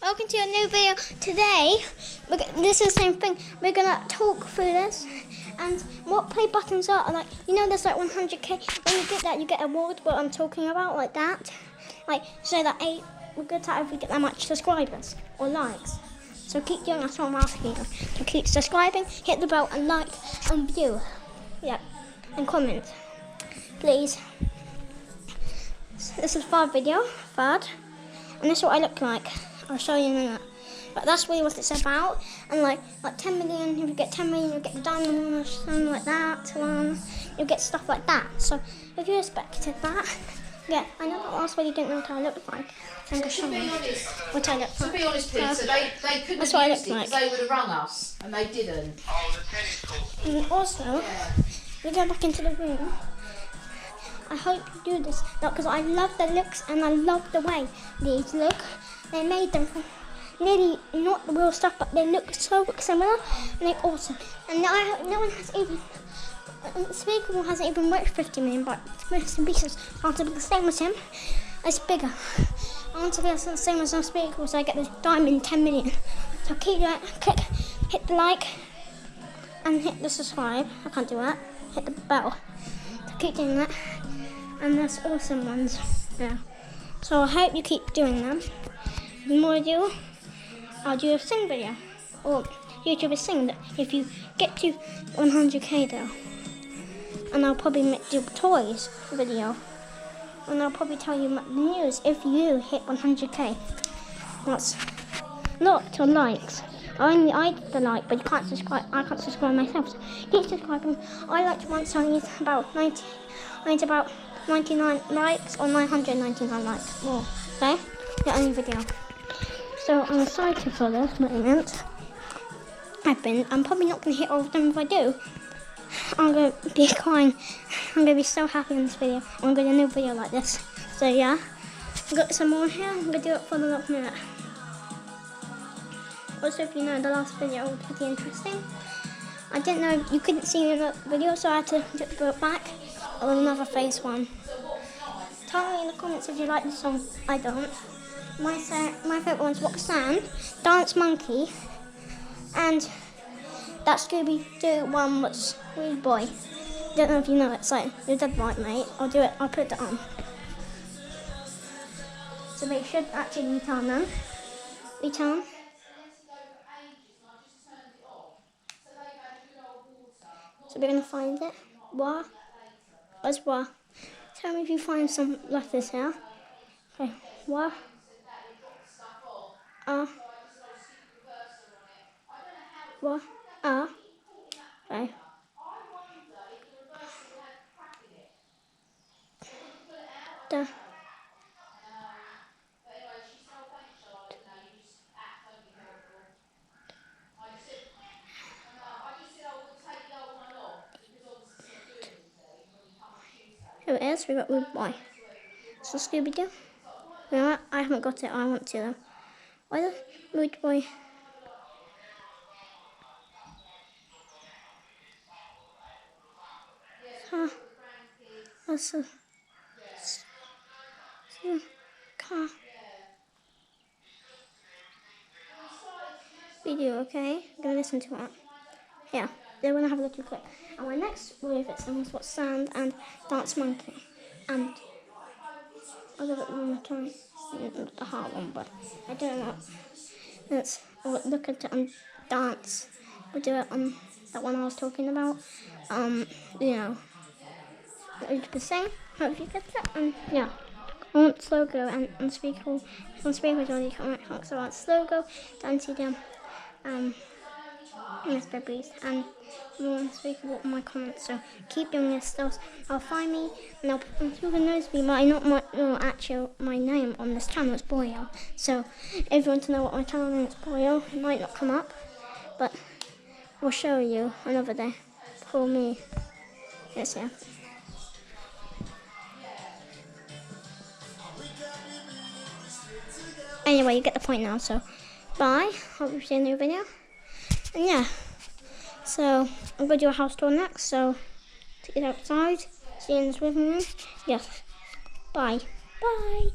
Welcome to a new video. Today, this is the same thing. We're gonna talk through this and what play buttons are. Like, you know, there's like 100k. When you get that, you get awards. What I'm talking about, like that. Like, so that we're good at if we get that much subscribers or likes. So keep doing. That's what I'm asking you. So keep subscribing, hit the bell, and like and view. Yeah, and comment, please. So this is third video, and this is what I look like. I'll show you in a minute. But that's really what it's about. And like 10 million, if you get 10 million, you'll get the diamond one or something like that. You'll get stuff like that. So if you expected that, yeah, I know that last video you didn't know what I looked like. So I'm going to show you what I look like. To be honest, Peter, they couldn't have used it because they would have rung us, and they didn't. And also, we go back into the room. I hope you do this, because I love the looks and I love the way these look. They made them from nearly not the real stuff, but they look so similar and they're awesome. And no one has even, Unspeakable hasn't even reached 50 million, but Mr. Beast I want to be the same as him. It's bigger. I want to be the same as Unspeakable, so I get the diamond 10 million. So keep doing it. Hit the like and hit the subscribe. I can't do that. Hit the bell. So keep doing that. And there's awesome ones. Yeah. So I hope you keep doing them. The more I do, I'll do a sing video. Or YouTube is sing that if you get to 100k though. And I'll probably do toys video. And I'll probably tell you the news if you hit 100k. That's lots of likes. I did the like, but you can't subscribe. I can't subscribe myself. So keep subscribing. I liked once I need about 99 likes or 999 likes more. Okay? The only video. So I'm excited for this moment. I'm probably not going to hit all of them. If I do, I'm going to be crying. I'm going to be so happy in this video. I'm going to do a new video like this. So yeah, I've got some more here. I'm going to do it for the last minute. Also, if you know, the last video was pretty interesting. I didn't know you couldn't see me in the video, so I had to do it back with another face one. Tell me in the comments if you like the song. I don't. My favourite one's Roxanne, Dance Monkey, and that Scooby-Doo one was Weird Boy. Don't know if you know it, so you're dead right, mate. I'll do it, I'll put it on. So they should actually return them. Return. So we're going to find it. Where? Where's where? Tell me if you find some letters here. Okay, where? What? Okay. Da. Here it is, we got Rude Boy. So Scooby-Doo. You know what? I haven't got it, I want to though. Why the Rude Boy? That's a car video, okay? I'm gonna listen to that. Yeah, they're gonna have a little clip. And my next word is what Sand and Dance Monkey. And I'll give it one more time. The hard one, but I don't know. I'll look at it on dance. We'll do it on that one I was talking about. You know, what you saying. Hope you get that. And yeah, I want Slogo and Unspeakable. Unspeakable is already coming out, so I want Slogo, Dancey Dem, Mr. Beast, and more Unspeakable in my comments. So keep doing this stuff. I'll find me, and Unspeakable knows me, actually my name on this channel is Boyo. So if you want to know what my channel name is, Boyo, it might not come up, but we'll show you another day. For me, yes, yeah. Anyway, you get the point now, so bye. Hope you see a new video. And yeah, so I'm going to do a house tour next, so to get outside, see you in this living room. Yes, bye. Bye.